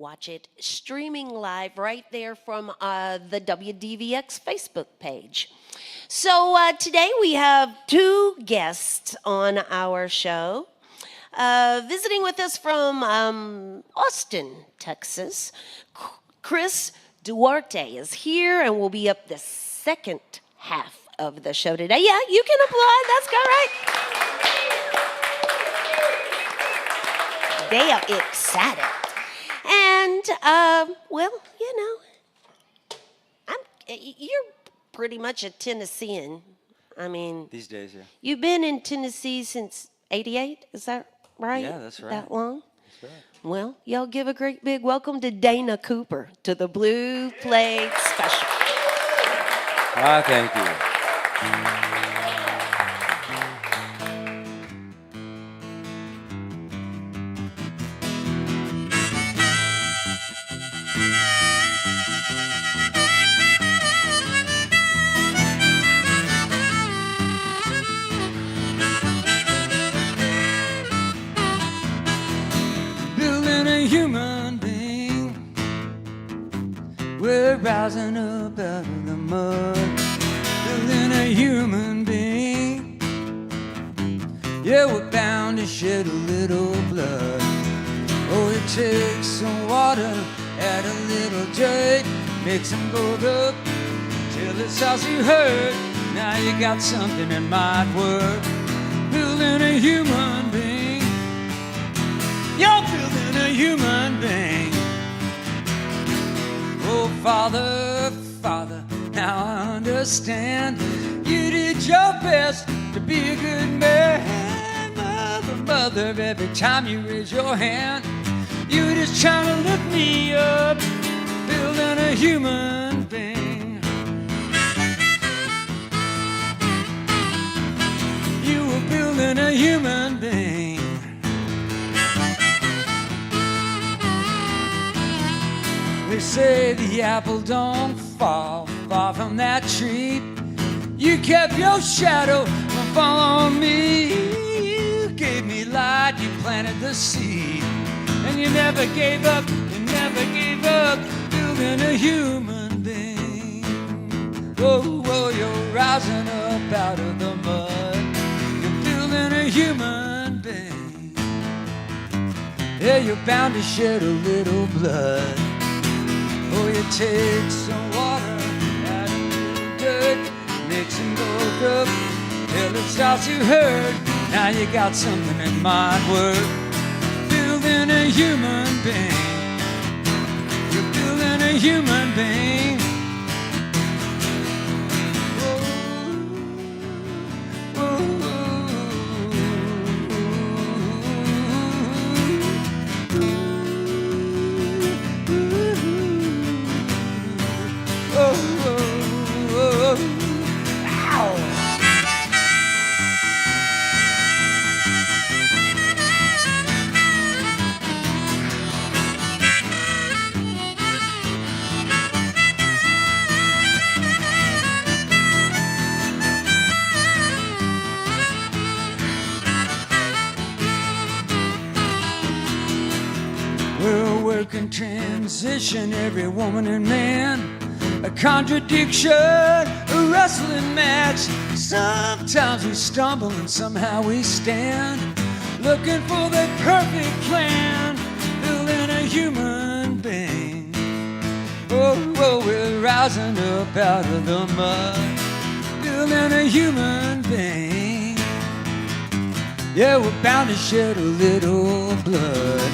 watch it streaming live right there from the WDVX Facebook page. So today we have two guests on our show. Visiting with us from Austin, Texas, Chris Duarte is here and will be up the second half of the show today. Yeah, you can applaud. That's correct. They are excited. And, well, you know, you're pretty much a Tennessean. I mean... These days, yeah. You've been in Tennessee since 88, is that right? Yeah, that's right. That long? That's right. Well, y'all give a great big welcome to Dana Cooper to the Blue Plate Special. Thank you. Human being, we're rising up out of the mud, building a human being. Yeah, we're bound to shed a little blood. Oh, it takes some water, add a little dirt, mix them both up till it's all you heard. Now you got something that might work, building a human being. You're building a human being. Oh, Father, Father, now I understand. You did your best to be a good man. Mother, Mother, every time you raise your hand, you're just trying to lift me up, building a human being. You were building a human being. They say the apple don't fall far from that tree. You kept your shadow from following me. You gave me light, you planted the seed, and you never gave up, building a human being. Oh, oh, you're rising up out of the mud. You're building a human being. Yeah, you're bound to shed a little blood. Oh, you take some water, add a little dirt, mix them both up till it's all you heard. Now you got something that might work, building a human being. You're building a human being. Transition, every woman and man, a contradiction, a wrestling match. Sometimes we stumble and somehow we stand, looking for the perfect plan, building a human being. Oh, oh, we're rising up out of the mud, building a human being. Yeah, we're bound to shed a little blood.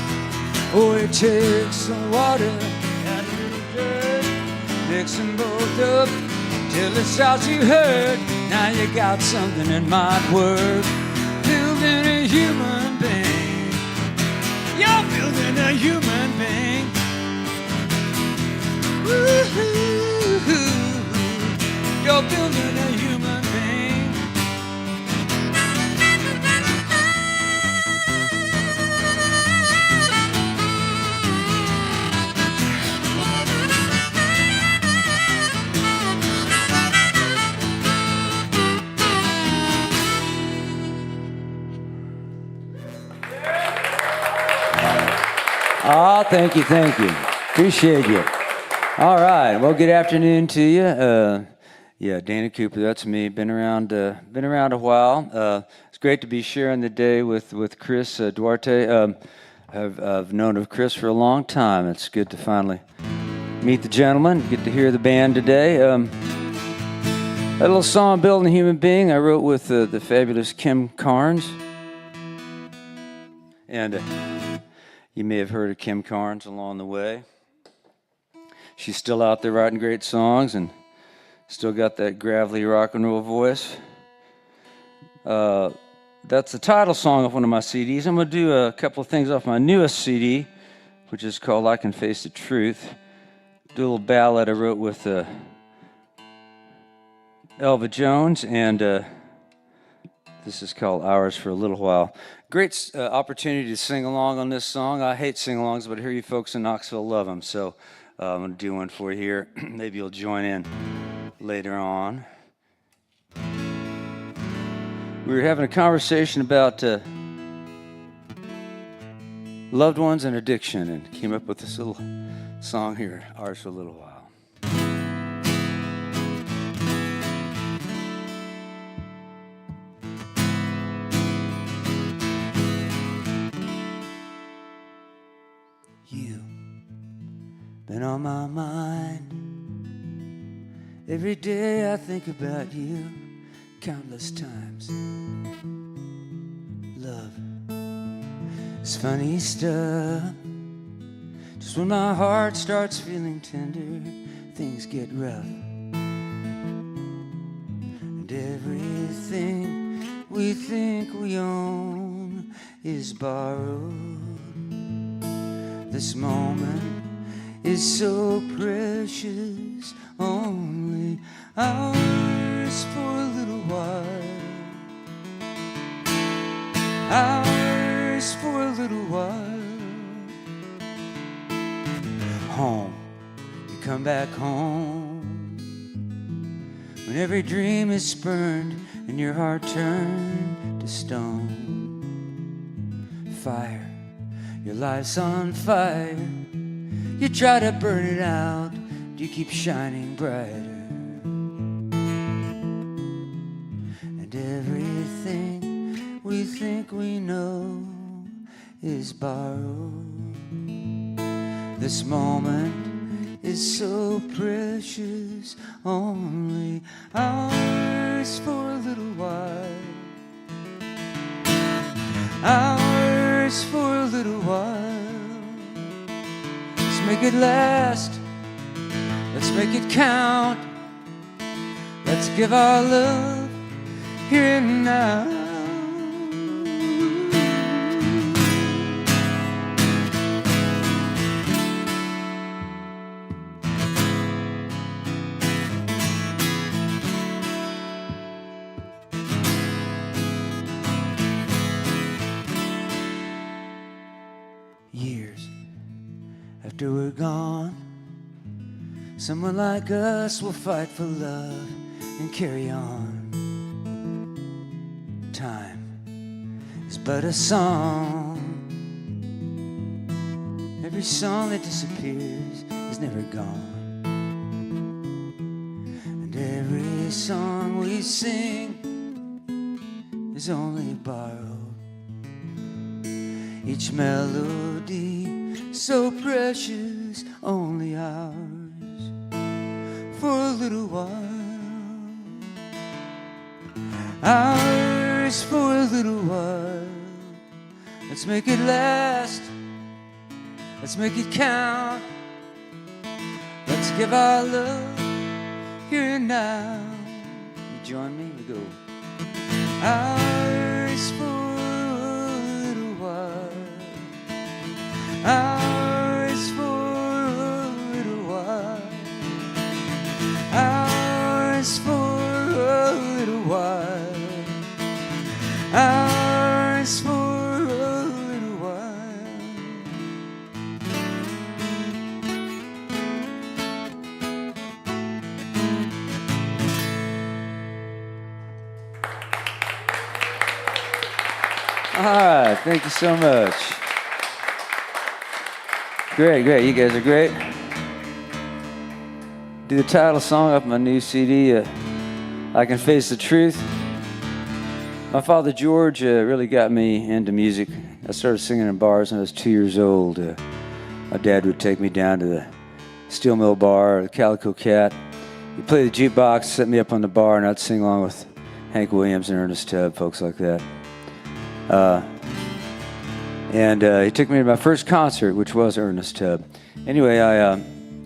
Oh, it takes some water and a little dirt, mix them both up till it's all you heard. Now you got something that might work, building a human being. You're building a human being. Woo-hoo-hoo. You're building a human being. Oh, thank you. Appreciate you. All right, well, good afternoon to you. Yeah, Dana Cooper, that's me. Been around a while. It's great to be sharing the day with Chris Duarte. I've known of Chris for a long time. It's good to finally meet the gentleman, get to hear the band today. That little song, Building a Human Being, I wrote with the fabulous Kim Carnes. And you may have heard of Kim Carnes along the way. She's still out there writing great songs and still got that gravelly rock and roll voice. That's the title song of one of my CDs. I'm going to do a couple of things off my newest CD, which is called I Can Face the Truth. Do a little ballad I wrote with Elva Jones, and this is called Ours for a Little While. Great opportunity to sing along on this song. I hate sing-alongs, but I hear you folks in Knoxville love them, so I'm going to do one for you here. Maybe you'll join in later on. We were having a conversation about loved ones and addiction, and came up with this little song here, Ours for a Little While. Been on my mind. Every day I think about you countless times. Love is funny stuff. Just when my heart starts feeling tender, things get rough. And everything we think we own is borrowed. This moment is so precious, only ours for a little while. Ours for a little while. Home, you come back home when every dream is spurned and your heart turned to stone. Fire, your life's on fire. You try to burn it out, you keep shining brighter. And everything we think we know is borrowed. This moment is so precious, only ours for a little while. Ours for a little while. Make it last, let's make it count. Let's give our love here and now. Years after we're gone, someone like us will fight for love and carry on. Time is but a song. Every song that disappears is never gone. And every song we sing is only borrowed. Each melody so precious, only ours for a little while. Ours for a little while. Let's make it last. Let's make it count. Let's give our love here and now. You join me? We go. Ours for a little while. Ours for a little while. Ours for a little while. Ours for a little while. All right, thank you so much. Great, great. You guys are great. Do the title song off my new CD, I Can Face the Truth. My father, George, really got me into music. I started singing in bars when I was 2 years old. My dad would take me down to the Steel Mill Bar, the Calico Cat. He'd play the jukebox, set me up on the bar, and I'd sing along with Hank Williams and Ernest Tubb, folks like that. And he took me to my first concert, which was Ernest Tubb. Anyway, I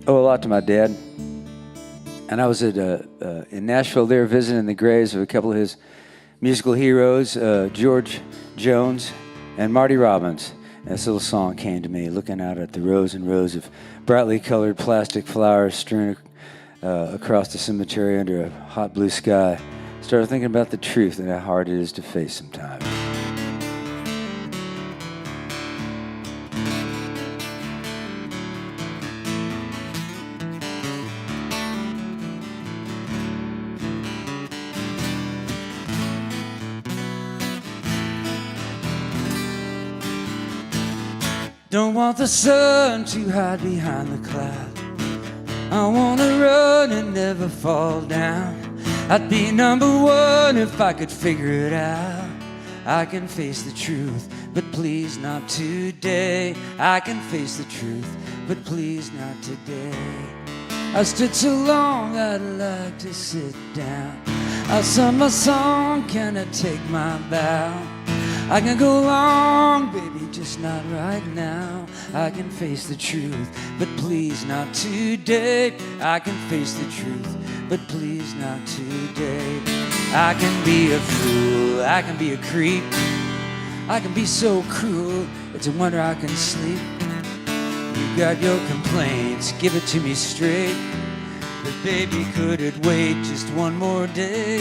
owe a lot to my dad. And I was in Nashville there visiting the graves of a couple of his musical heroes, George Jones and Marty Robbins. And this little song came to me, looking out at the rows and rows of brightly colored plastic flowers strewn across the cemetery under a hot blue sky. Started thinking about the truth and how hard it is to face sometimes. Don't want the sun to hide behind the cloud. I wanna run and never fall down. I'd be number one if I could figure it out. I can face the truth, but please not today. I can face the truth, but please not today. I stood so long, I'd like to sit down. I'll sing my song, can I take my bow? I can go long, baby, just not right now. I can face the truth, but please not today. I can face the truth, but please not today. I can be a fool, I can be a creep. I can be so cruel, it's a wonder I can sleep. You got your complaints, give it to me straight. But baby, could it wait just one more day?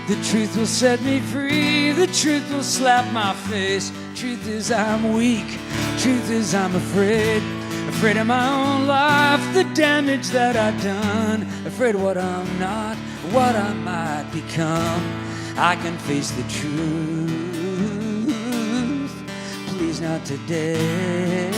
The truth will set me free, the truth will slap my face. Truth is I'm weak, truth is I'm afraid. Afraid of my own life, the damage that I've done. Afraid of what I'm not, what I might become. I can face the truth, please not today.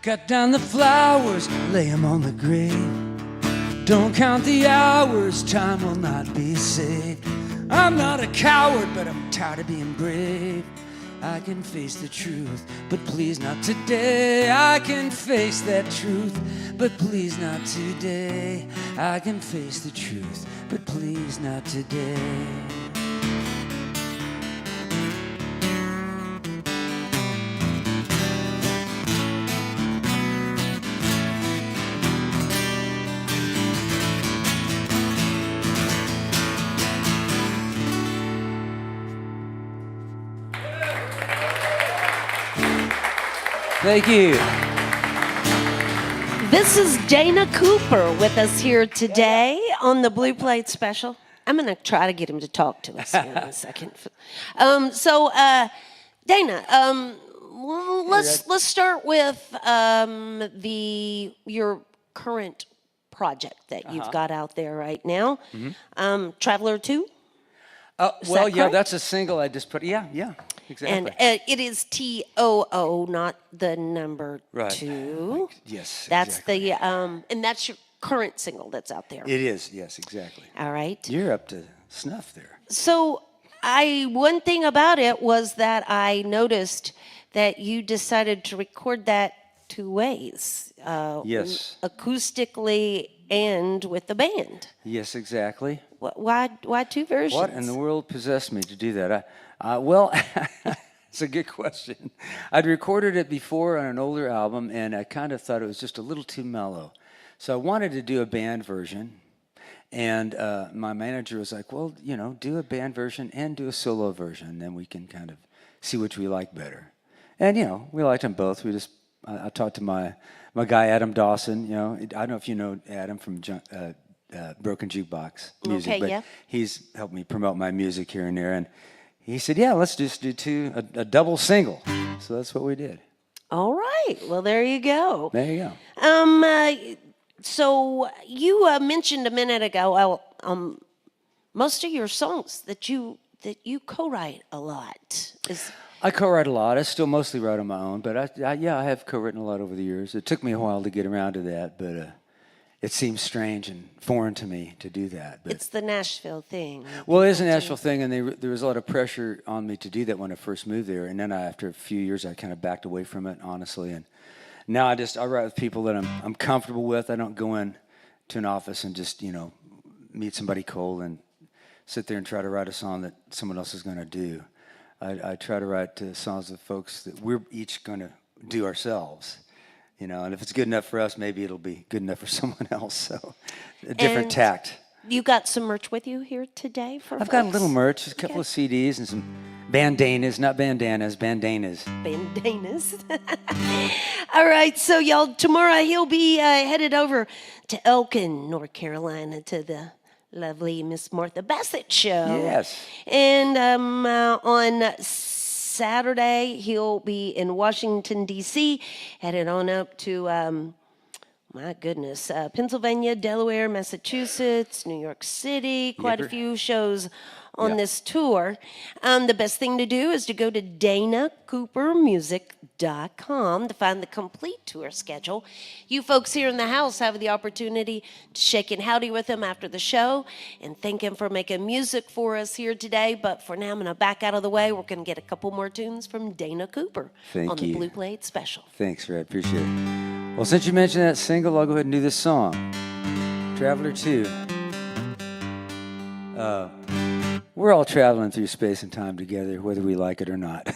Cut down the flowers, lay them on the grave. Don't count the hours, time will not be saved. I'm not a coward, but I'm tired of being brave. I can face the truth, but please not today. I can face that truth, but please not today. I can face the truth, but please not today. Thank you. This is Dana Cooper with us here today on the Blue Plate Special. I'm going to try to get him to talk to us here in a second. Dana, let's start with your current project that you've got out there right now. Traveler 2? Well, yeah, that's a single I just put. Yeah, exactly. And it is TOO, not the number Right. 2. Yes, That's exactly. and that's your current single that's out there. It is, yes, exactly. All right. You're up to snuff there. So one thing about it was that I noticed that you decided to record that 2 ways. Yes. Acoustically and with the band. Yes, exactly. Why 2 versions? What in the world possessed me to do that? Well, it's a good question. I'd recorded it before on an older album, and I kind of thought it was just a little too mellow. So I wanted to do a band version, and my manager was like, well, do a band version and do a solo version, then we can kind of see which we like better. And, we liked them both. I talked to my guy, Adam Dawson. I don't know if you know Adam from Broken Jukebox music, Okay, but yeah. he's helped me promote my music here and there. And he said, yeah, let's just do a double single. So that's what we did. All right. Well, there you go. There you go. So you mentioned a minute ago, most of your songs that you co-write a lot. I co-write a lot. I still mostly write on my own, but I have co-written a lot over the years. It took me a while to get around to that, but it seems strange and foreign to me to do that. But it's the Nashville thing. Well, it is a Nashville thing, and there was a lot of pressure on me to do that when I first moved there. And then after a few years, I kind of backed away from it, honestly. And now I write with people that I'm comfortable with. I don't go in to an office and just meet somebody cold and sit there and try to write a song that someone else is going to do. I try to write songs with folks that we're each going to do ourselves. And if it's good enough for us, maybe it'll be good enough for someone else. So, a different tact. You got some merch with you here today for I've got a little merch, a couple of CDs and some bandanas, not bandanas, bandanas. Bandanas. All right, so y'all, tomorrow he'll be headed over to Elkin, North Carolina, to the lovely Miss Martha Bassett show. Yes. And on Saturday, he'll be in Washington, D.C., headed on up to, my goodness, Pennsylvania, Delaware, Massachusetts, New York City, quite a few shows on this tour. The best thing to do is to go to danacoopermusic.com to find the complete tour schedule. You folks here in the house have the opportunity to shake and howdy with him after the show and thank him for making music for us here today. But for now, I'm going to back out of the way. We're going to get a couple more tunes from Dana Cooper on the Blue Plate Special. Thanks, Red. Appreciate it. Well, since you mentioned that single, I'll go ahead and do this song, Traveler 2. We're all traveling through space and time together, whether we like it or not.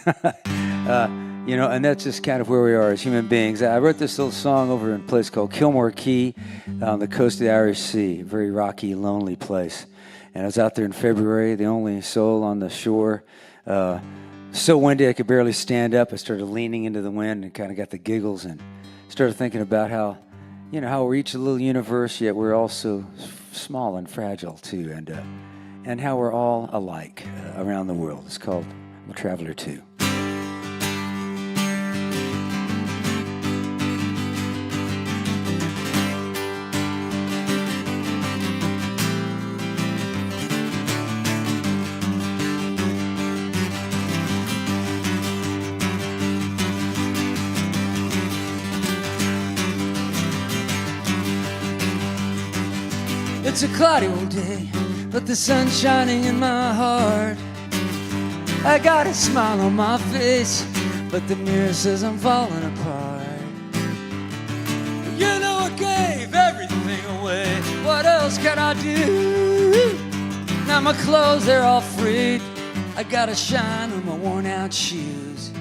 And that's just kind of where we are as human beings. I wrote this little song over in a place called Kilmore Key on the coast of the Irish Sea, a very rocky, lonely place. And I was out there in February, the only soul on the shore. So windy I could barely stand up. I started leaning into the wind and kind of got the giggles and started thinking about how we're each a little universe, yet we're also small and fragile too. And how we're all alike around the world. It's called Traveler 2. It's a cloudy old day, but the sun's shining in my heart. I got a smile on my face, but the mirror says I'm falling apart. I gave everything away. What else can I do? Now my clothes, they're all frayed. I got a shine on my worn out shoes.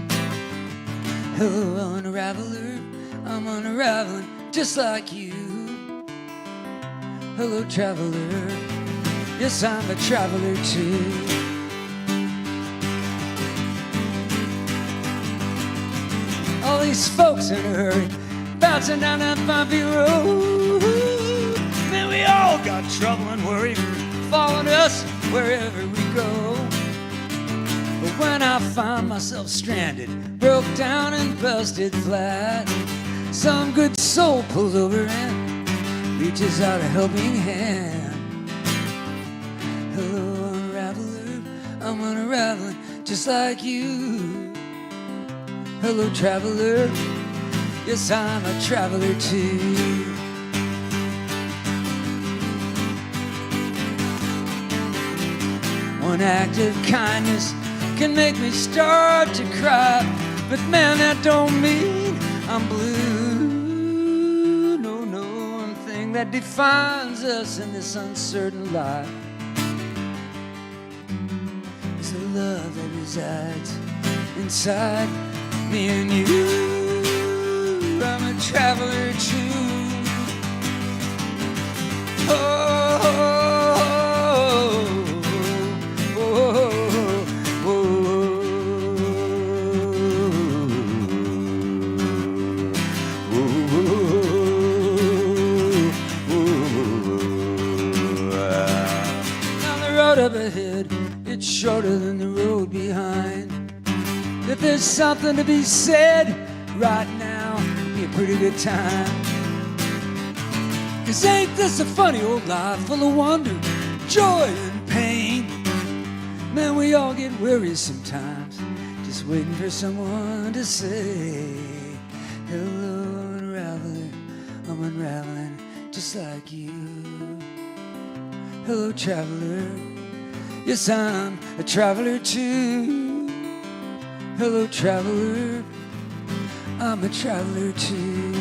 Hello, unraveler, I'm unraveling just like you. Hello, traveler, yes, I'm a traveler too. All these folks in a hurry, bouncing down that bumpy road. Man, we all got trouble and worry following us wherever we go. But when I find myself stranded, broke down and busted flat, some good soul pulls over and reaches out a helping hand. Hello, unraveler, I'm unraveling just like you. Hello, traveler, yes, I'm a traveler too. One act of kindness can make me start to cry, but man, that don't mean I'm blue. That defines us in this uncertain life is the love that resides inside me and you. I'm a traveler too. Oh, oh, oh, oh, oh, oh, oh. Up ahead, it's shorter than the road behind. If there's something to be said right now, it'd be a pretty good time. 'Cause ain't this a funny old life full of wonder, joy and pain? Man, we all get weary sometimes, just waiting for someone to say, hello, unraveler, I'm unraveling just like you. Hello, traveler, yes, I'm a traveler too. Hello, traveler, I'm a traveler too.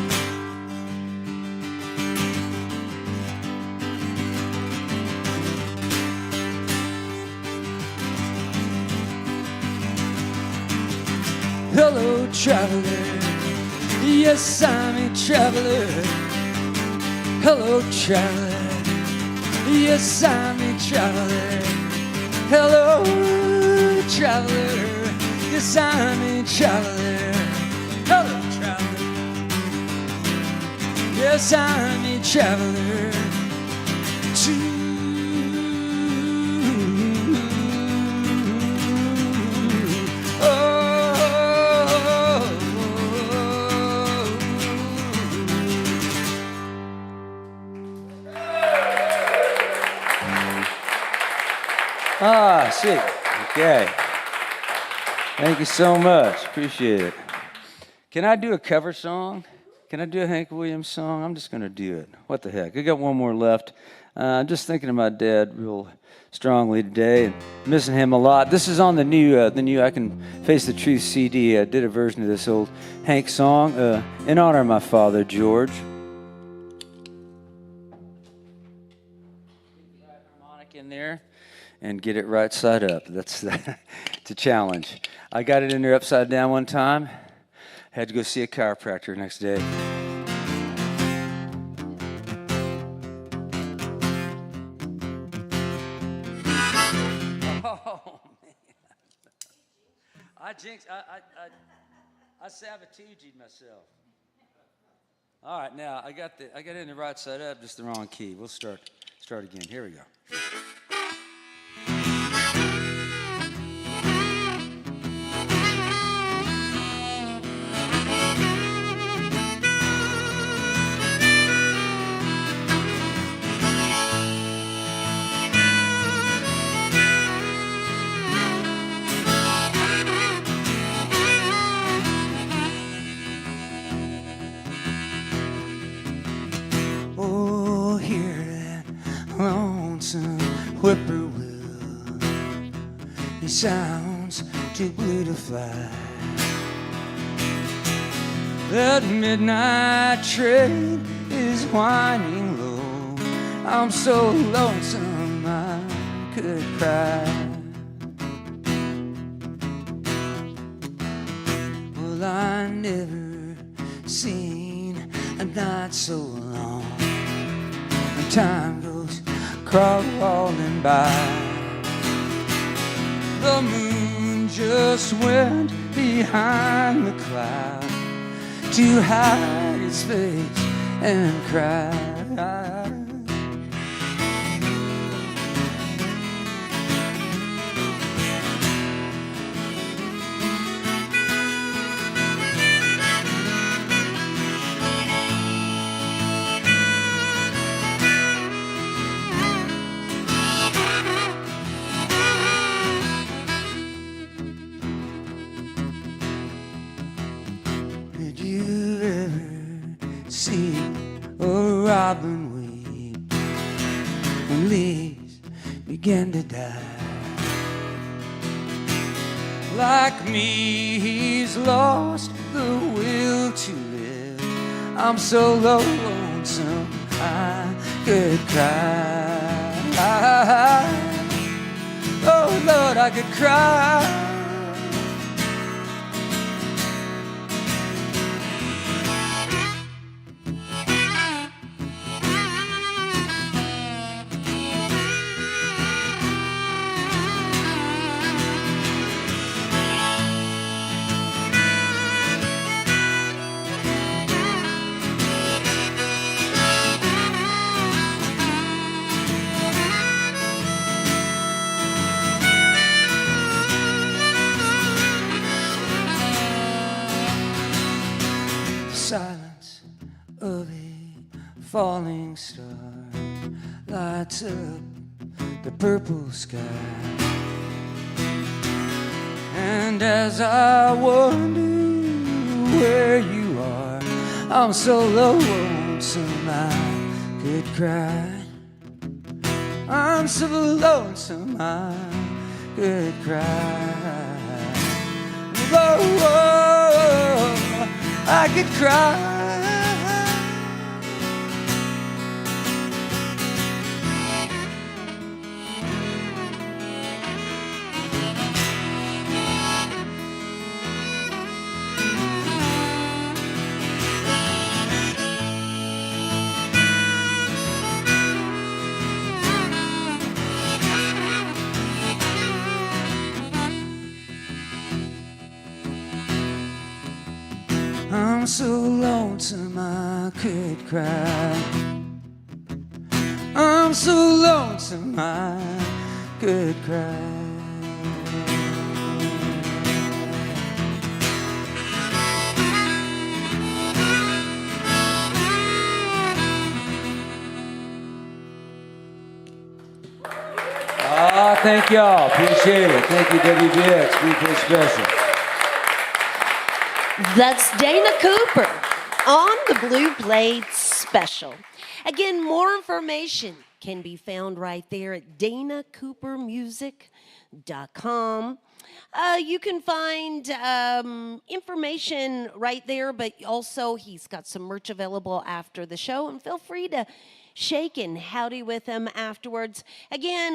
Hello, traveler, yes, I'm a traveler. Hello, traveler, yes, I'm a traveler. Hello, traveler, yes, I'm a traveler. Hello, traveler, yes, I'm a traveler too. Ah, sweet. Okay. Thank you so much. Appreciate it. Can I do a cover song? Can I do a Hank Williams song? I'm just going to do it. What the heck? I got one more left. I'm just thinking of my dad real strongly today and missing him a lot. This is on the new I Can Face the Truth CD. I did a version of this old Hank song in honor of my father, George. Harmonic in there. And get it right side up. It's a challenge. I got it in there upside down one time. Had to go see a chiropractor next day. Oh man! I sabotaged myself. All right, now I got it in the right side up, just the wrong key. We'll start again. Here we go. Oh, hear that lonesome whippoorwill. He sounds too blue to fly. That midnight train is whining low. I'm so lonesome I could cry. Well, I never seen a night so long. And time goes crawling by. The moon just went behind the cloud to hide his face and cry. Did you ever see a robin weep when leaves begin to die? Like me, he's lost the will to live. I'm so lonesome I could cry. Oh Lord, I could cry. silence of a falling star lights up the purple sky. And as I wonder where you are, I'm so lonesome I could cry. I'm so lonesome I could cry. Oh, I could cry. I'm so lonesome I could cry. I'm so lonesome I could cry. Thank y'all. Appreciate it. Thank you, WDVX. Blue Plate Special. That's Dana Cooper on the Blue Plate Special. Again, more information can be found right there at danacoopermusic.com. You can find information right there, but also he's got some merch available after the show, and feel free to shake and howdy with him afterwards. Again,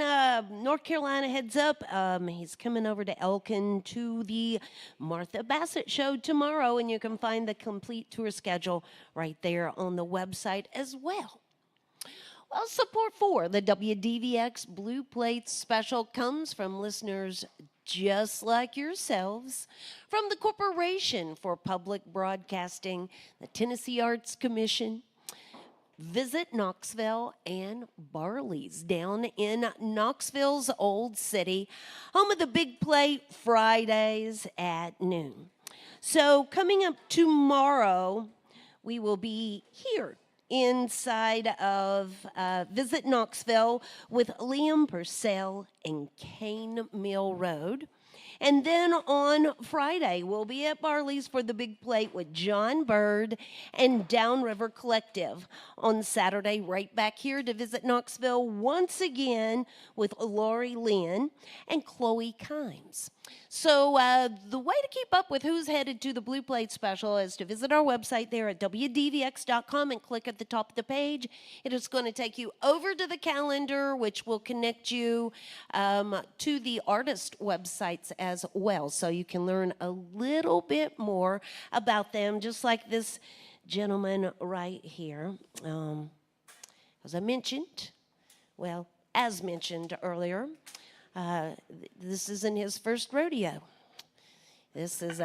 North Carolina heads up. He's coming over to Elkin to the Martha Bassett show tomorrow, and you can find the complete tour schedule right there on the website as well. Well, support for the WDVX Blue Plate Special comes from listeners just like yourselves, from the Corporation for Public Broadcasting, the Tennessee Arts Commission, Visit Knoxville, and Barley's down in Knoxville's Old City, home of the Big Plate Fridays at noon. So coming up tomorrow, we will be here inside of Visit Knoxville with Liam Purcell and Cane Mill Road. And then on Friday, we'll be at Barley's for the Big Plate with John Bird and Downriver Collective. On Saturday, right back here to Visit Knoxville once again with Lori Lynn and Chloe Kimes. So the way to keep up with who's headed to the Blue Plate Special is to visit our website there at WDVX.com and click at the top of the page. It is going to take you over to the calendar, which will connect you to the artist websites as well. So you can learn a little bit more about them, just like this gentleman right here. As mentioned earlier, this isn't his first rodeo. This is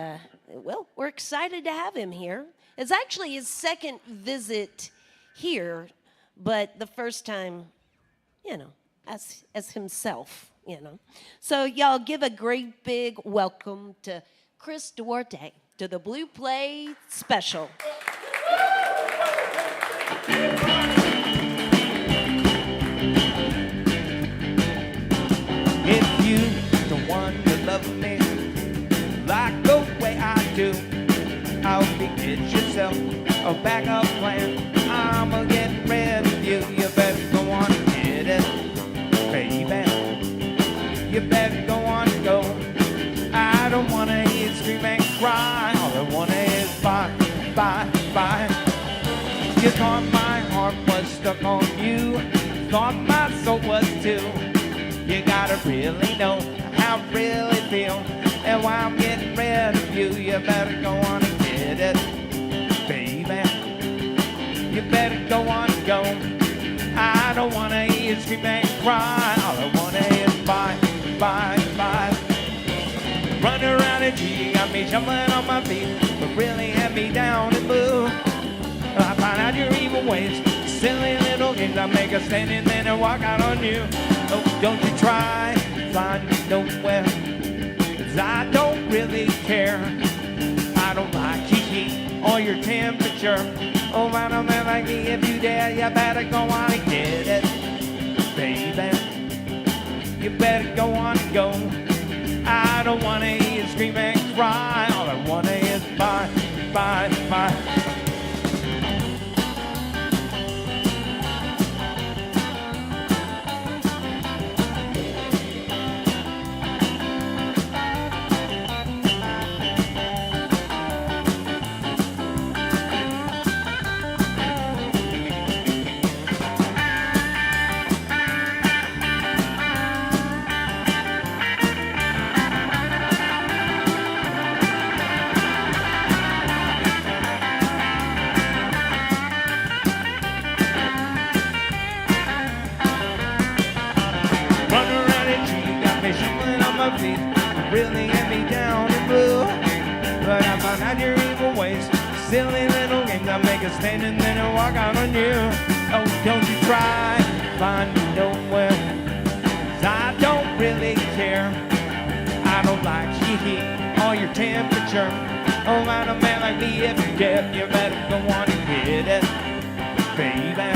we're excited to have him here. It's actually his second visit here, but the first time, as himself, So y'all give a great big welcome to Chris Duarte to the Blue Plate Special. If you don't want to love me like the way I do, I hope you get yourself a backup plan. I'ma get rid of you. You better go on and get it, baby. You better go on and go. I don't wanna hear you scream and cry. All I wanna is bye, bye, bye. You thought my heart was stuck on you, thought my soul was too. You gotta really know how I really feel, and why I'm getting rid of you. You better go on and get it, baby. You better go on and go. I don't wanna hear you scream and cry. All I wanna is bye, bye, bye. Run around and you got me jumping on my feet, but really had me down and blue. I find out your evil ways, silly little games. I make a stand and then I walk out on you. Oh, don't you try, find me nowhere, 'cause I don't really care. I don't like heat or your temperature. sure. Oh, man, oh, man, like me, if you dare, you better go on and get it, baby. You better go on and go. I don't wanna hear you scream and cry. All I wanna is bye, bye, bye. Really get me down and blue, but I found out your evil ways. Silly little games that make us stand and then I walk out on you. Oh, don't you try to find me nowhere, 'cause I don't really care. I don't like heat or your temperature. Oh, man, a man like me, if you dare, you better go on and get it, baby.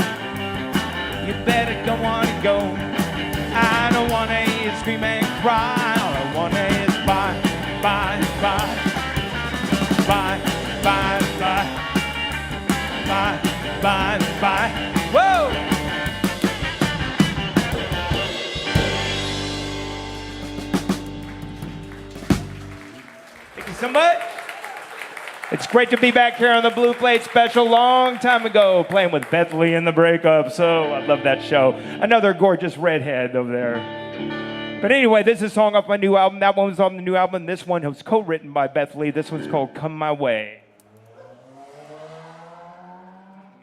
You better go on and go. I don't wanna hear you scream and cry. All I wanna is bye, bye, bye, bye, bye, bye, bye, bye, bye. Whoa! Thank you so much. It's great to be back here on the Blue Plate Special. Long time ago, playing with Bethany in the Breakup. So I love that show. Another gorgeous redhead over there. But anyway, this is a song off my new album. That one was on the new album. This one was co-written by Bethany. This one's called Come My Way.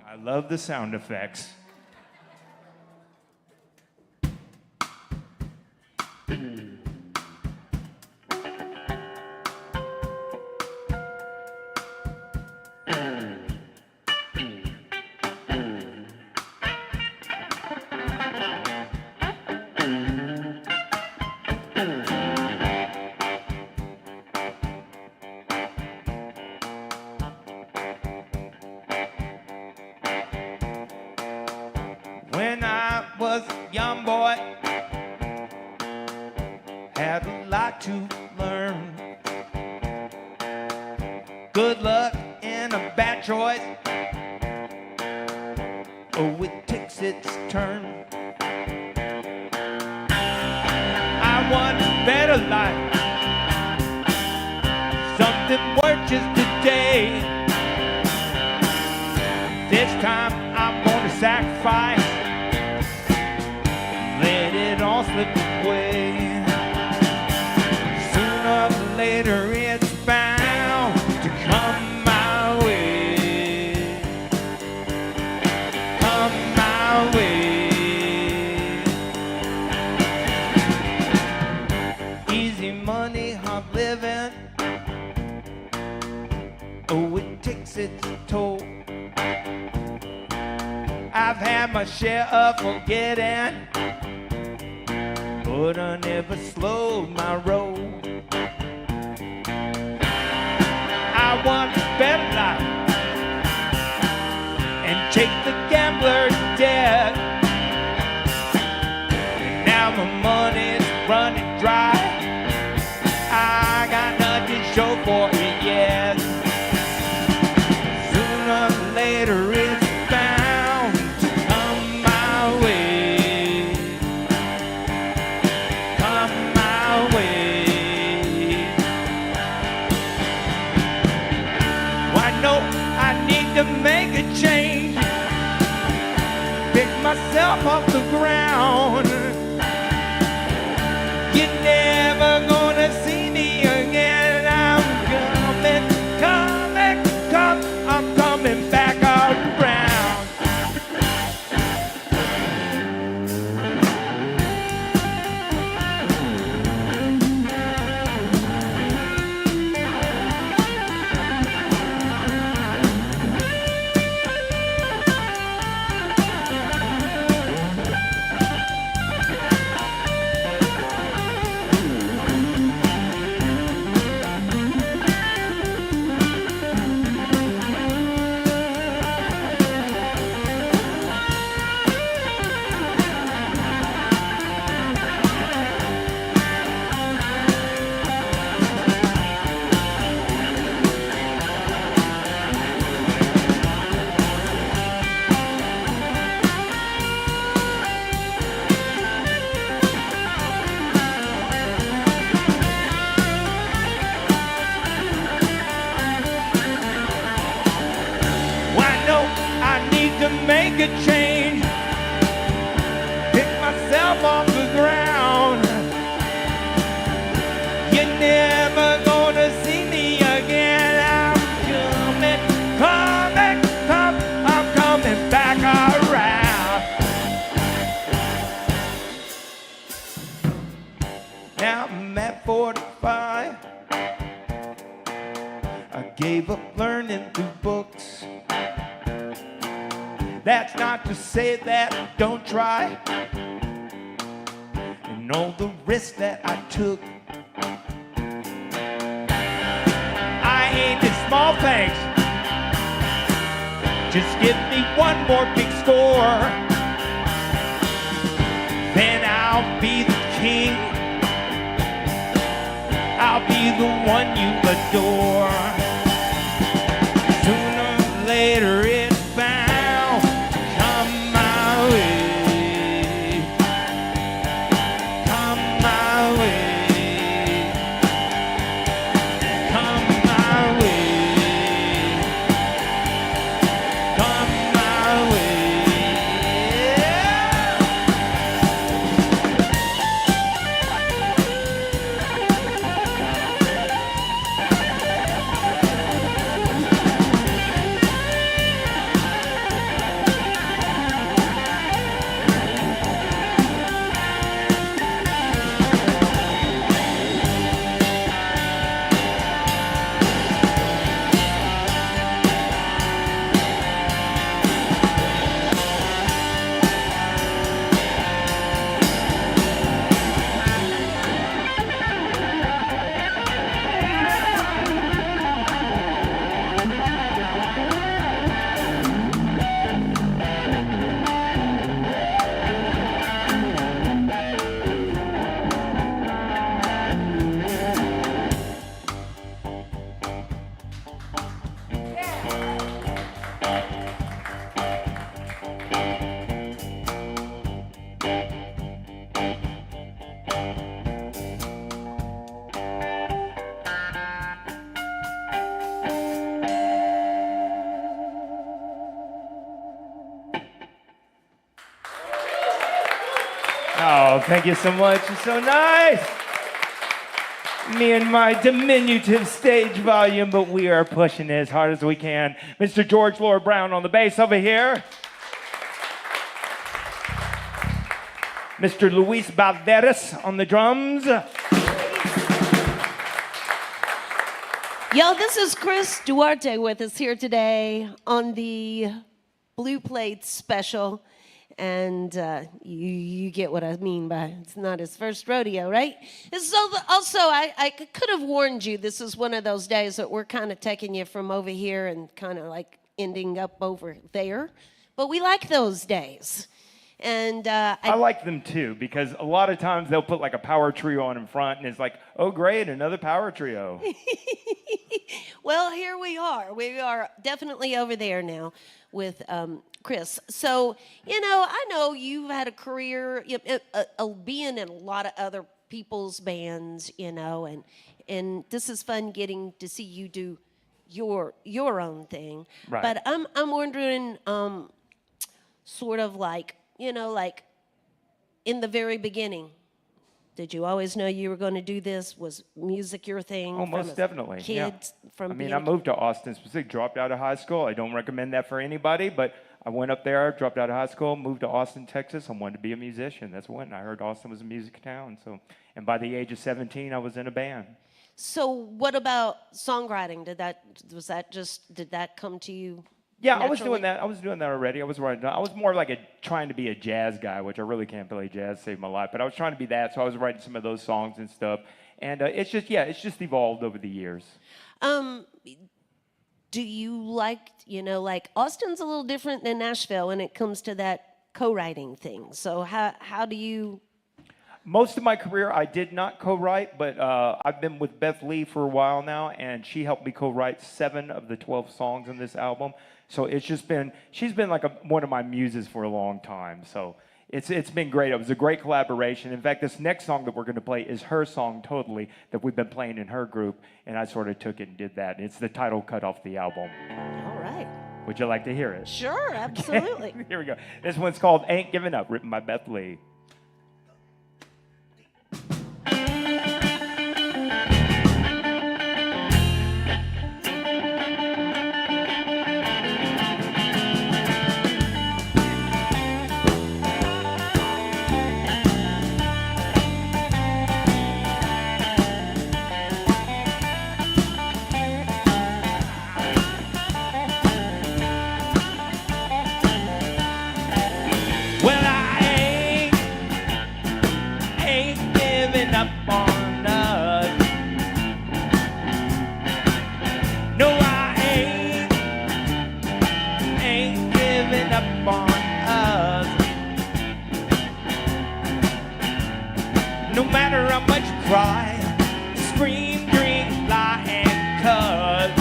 I love the sound effects. When I was a young boy, had a lot to learn. Good luck and a bad choice. Oh, it takes its turn. I want a better life, something worth just today. This time I'm gonna sacrifice, let it all slip away. Sooner or later it's bound to come my way. Come my way. Easy money, hard living. Oh, it takes its toll. I've had my share of forgetting, but I never slowed my roll. I want a better life and take the gambler's debt. And now my money's running dry. I got nothing to show for it yet. Sooner or later it's bound to come my way. Come my way. I know I need to make a change. to change. Pick myself off the ground. You're never gonna see me again. I'm coming back around. Now I'm at 45. I gave up learning through books. That's not to say that I don't try. And all the risks that I took, I ain't in small things. Just give me one more big score, then I'll be the king. I'll be the one you adore. Sooner or later it's bound to come my way. Come my way. Come my way. Come my way. Oh, thank you so much. You're so nice. Me and my diminutive stage volume, but we are pushing it as hard as we can. Mr. George Lord Brown on the bass over here. Mr. Luis Valderas on the drums. Yo, this is Chris Duarte with us here today on the Blue Plate special. And you get what I mean by it's not his first rodeo, right? And so also, I could have warned you, this is one of those days that we're kind of taking you from over here and kind of like ending up over there. But we like those days. And I like them too, because a lot of times they'll put like a power trio on in front, and it's like, oh great, another power trio. Well, here we are. We are definitely over there now with Chris. So, I know you've had a career being in a lot of other people's bands, and this is fun getting to see you do your own thing. Right. But I'm wondering, sort of like, like in the very beginning, did you always know you were going to do this? Was music your thing? Oh, most definitely. Kids I mean, I moved to Austin specifically, dropped out of high school. I don't recommend that for anybody, but I went up there, dropped out of high school, moved to Austin, Texas. I wanted to be a musician. That's when I heard Austin was a music town. And by the age of 17, I was in a band. So what about songwriting? Did that come to you? Yeah, naturally? I was doing that already. I was writing. I was more like trying to be a jazz guy, which I really can't play jazz, saved my life. But I was trying to be that, so I was writing some of those songs and stuff. And it's just evolved over the years. Do you like Austin's a little different than Nashville when it comes to that co-writing thing. So how do you? Most of my career, I did not co-write, but I've been with Beth Lee for a while now, and she helped me co-write 7 of the 12 songs in this album. So she's been like one of my muses for a long time. So it's been great. It was a great collaboration. In fact, this next song that we're going to play is her song totally that we've been playing in her group, and I sort of took it and did that. It's the title cut off the album. All right. Would you like to hear it? Sure, absolutely. Here we go. This one's called Ain't Giving Up, written by Beth Lee. Well, I ain't giving up on us. No, I ain't giving up on us. No matter how much you cry, scream, drink, lie, and cuss.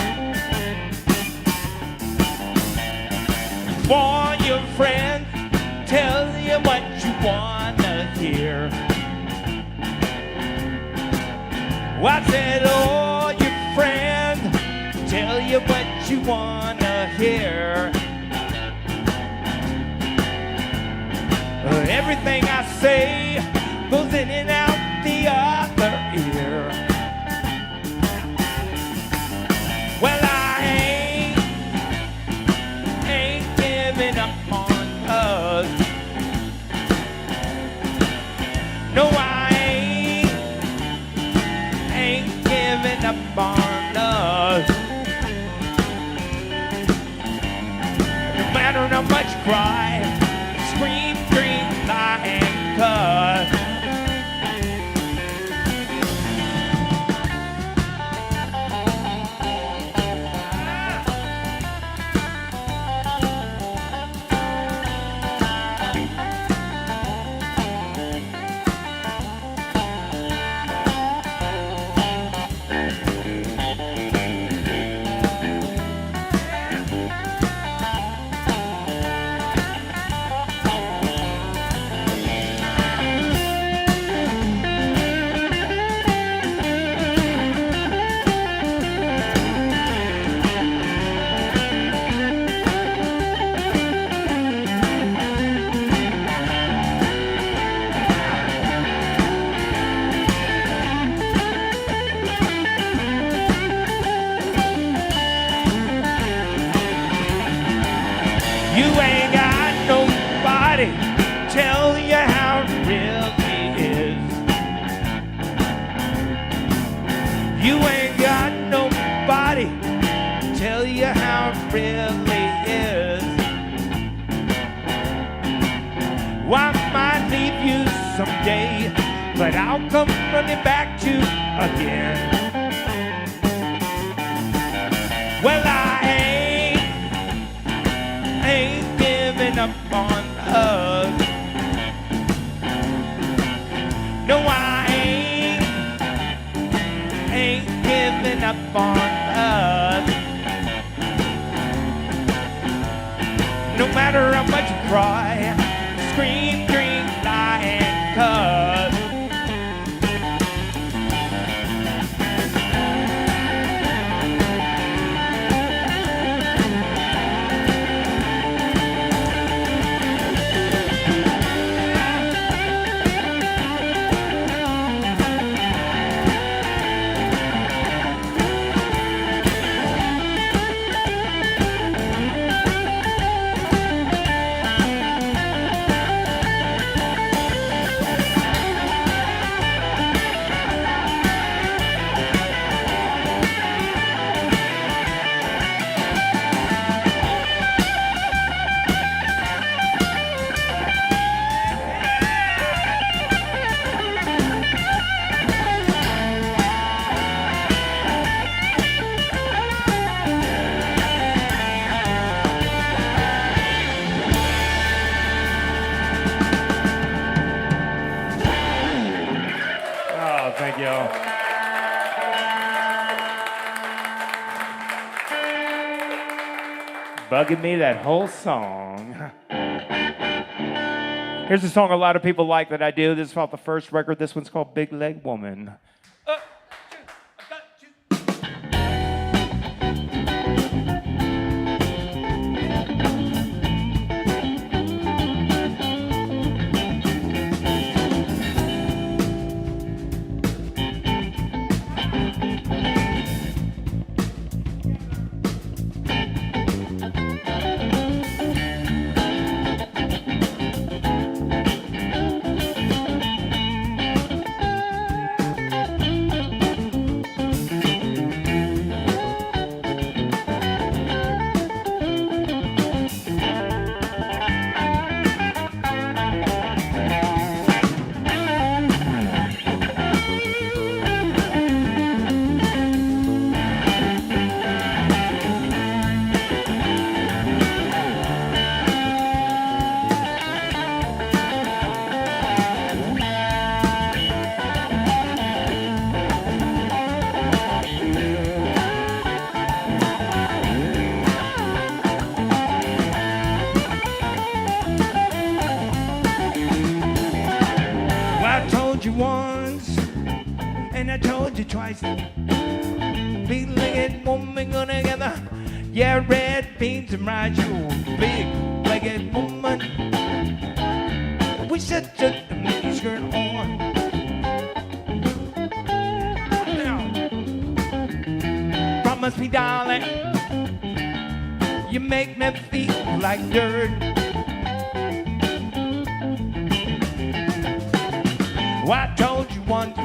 For your friends tell you what you wanna hear. I said, oh, your friends tell you what you wanna hear. Everything I say goes in and out the other ear. Well, I ain't giving up on us. No, I ain't giving up on us. No matter how much you cry, scream, scream, lie, and cuss. You ain't got nobody tell you how it really is. You ain't got nobody tell you how it really is. Well, I might leave you someday, but I'll come running back to you again. Well, I ain't giving up on us. No, I ain't giving up on us. No matter how much you cry, scream, drink, lie, and cuss. Thank you. Bugging me that whole song. Here's a song a lot of people like that I do. This is off the first record. This one's called Big Leg Woman. twice. Big-legged woman gonna gather, yeah, red beans and rice. You big-legged woman, we should just the miniskirt on. Now, promise me, darling, you make me feel like dirt. Well, I told you once,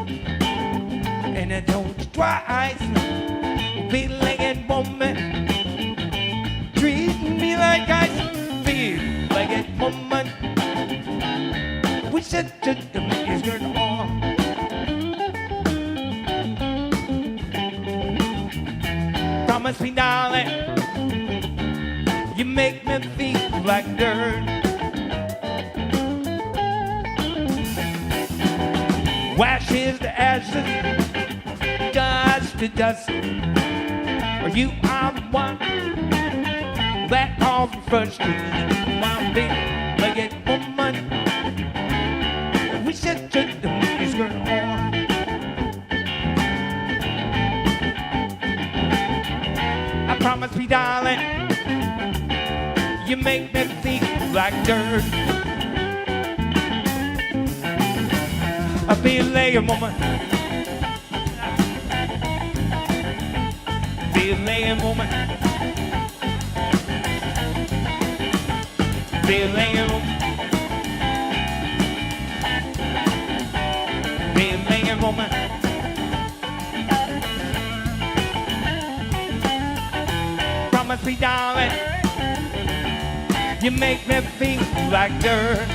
and I told you twice. Big-legged woman, treat me like ice. Big-legged woman, we should just the miniskirt on. Promise me, darling, you make me feel like dirt. Ashes to ashes, dust to dust. Or you are the one that calls me frustrated. My big-legged woman, we should take the miniskirt on. I promise me, darling, you make me feel like dirt. A big-legged woman, big-legged woman, big-legged woman, big-legged woman. Promise me, darling, you make me feel like dirt.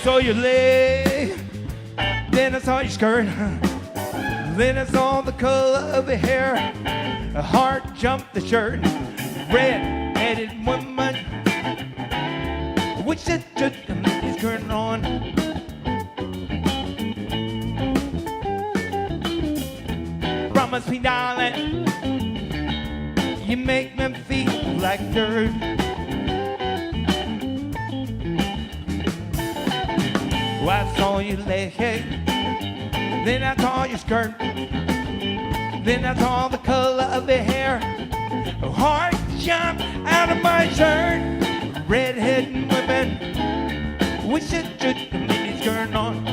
Saw your leg, then I saw your skirt, then I saw the color of your hair. A heart jumped the shirt, red-headed woman, which said just the minute skirt on. Promise me, darling, you make me feel like dirt. I saw your leg, then I saw your skirt, then I saw the color of your hair. A heart jumped out of my shirt. Redhead women, wish I took the mini skirt on.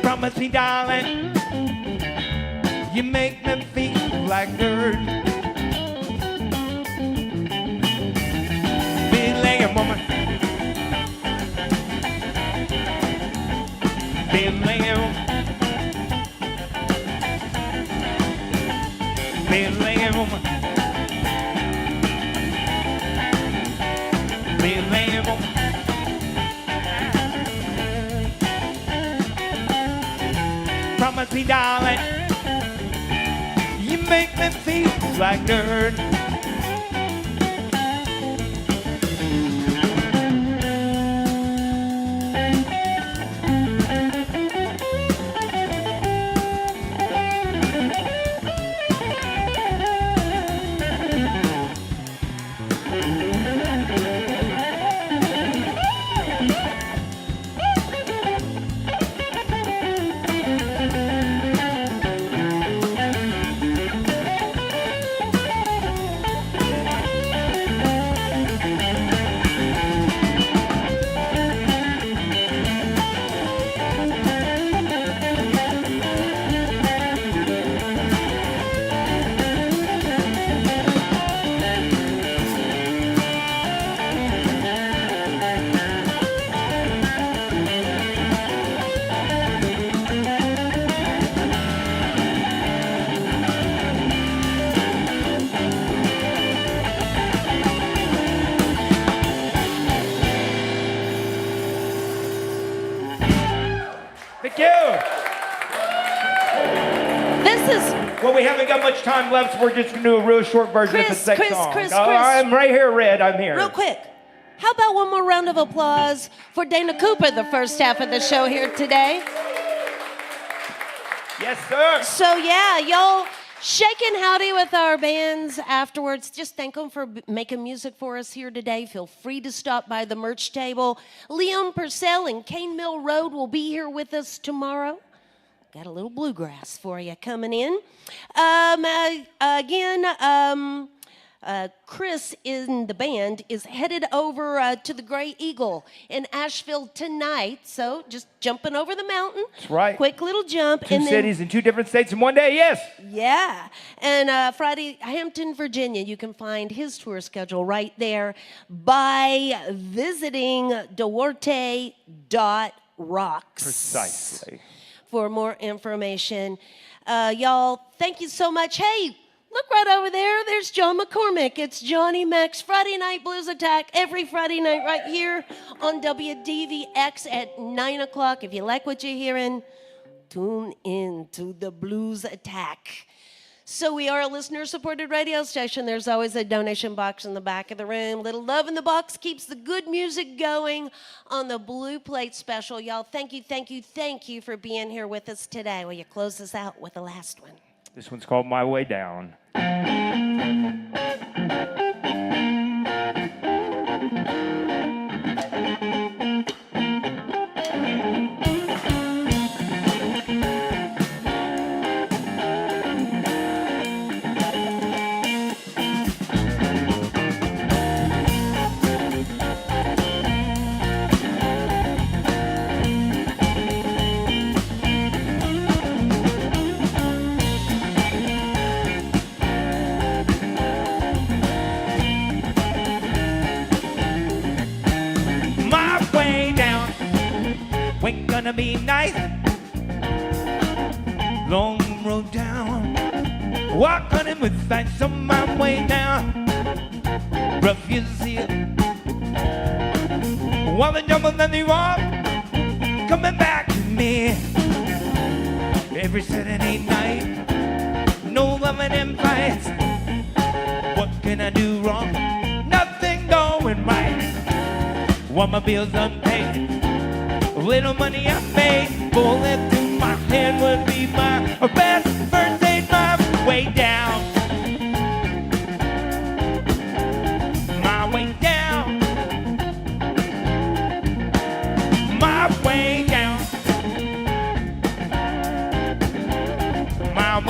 Promise me, darling, you make me feel like dirt. Big-legged woman, big-legged woman, big-legged woman, big-legged woman. Promise me, darling, you make me feel like dirt. Thank you. This is Well, we haven't got much time left, so we're just going to do a real short version of the Chris, sex Chris, song. Chris, Oh, Chris. I'm right here, Red. I'm here. real quick. How about one more round of applause for Dana Cooper, the first half of the show here today? Yes, sir. So yeah, y'all shaking howdy with our bands afterwards. Just thank them for making music for us here today. Feel free to stop by the merch table. Leon Purcell and Cane Mill Road will be here with us tomorrow. Got a little bluegrass for you coming in. Chris in the band is headed over to the Gray Eagle in Asheville tonight. So just jumping over the mountain. That's right. Quick little jump. Two cities in two different states in one day, yes. Yeah. And Friday, Hampton, Virginia. You can find his tour schedule right there by visiting Duarte.rocks. Precisely. For more information. Y'all, thank you so much. Hey, look right over there. There's John McCormick. It's Johnny Mac's Friday Night Blues Attack every Friday night right here on WDVX at 9 o'clock. If you like what you're hearing, tune in to the Blues Attack. So we are a listener-supported radio station. There's always a donation box in the back of the room. Little love in the box keeps the good music going on the Blue Plate Special. Y'all, thank you, thank you, thank you for being here with us today. Will you close us out with the last one? This one's called My Way Down. Ain't gonna be nice. Long road down, walking with sights on my way down. Rough you see it, while the jungle and the walk coming back to me. Every Saturday night, no loving and fights. What can I do wrong? Nothing going right. While my bills unpaid, little money I made, bullet through my head would be my best first aid. My way down, my way down.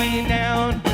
way down.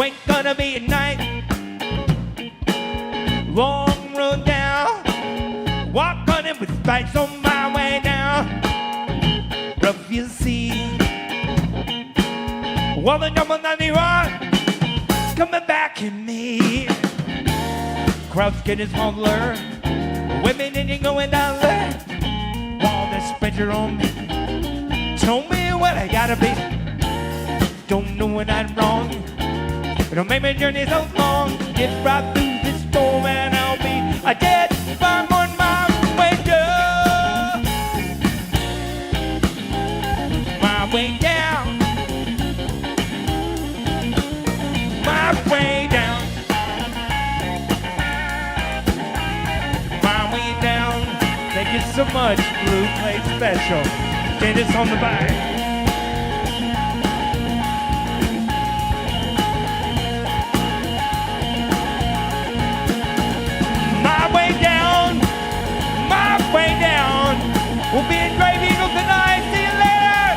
Ain't gonna be a night. Long road down. Walk on it with spikes on my way down. Rough you see. Well, the number 91 coming back at me. Crowd's getting smaller. Women ain't going down there. All this pressure on me. Tell me what I gotta be. Don't know when I'm wrong. Don't make my journey so long. Get right through this storm and I'll be a dead farm on my way down. My way down. My way down. My way down. Thank you so much, Blue Plate Special. Get us on the bike. We'll be in Grave Eagle tonight. See you later.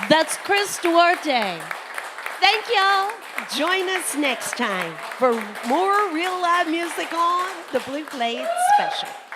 That's Chris Duarte. Thank y'all. Join us next time for more real live music on the Blue Plate Special.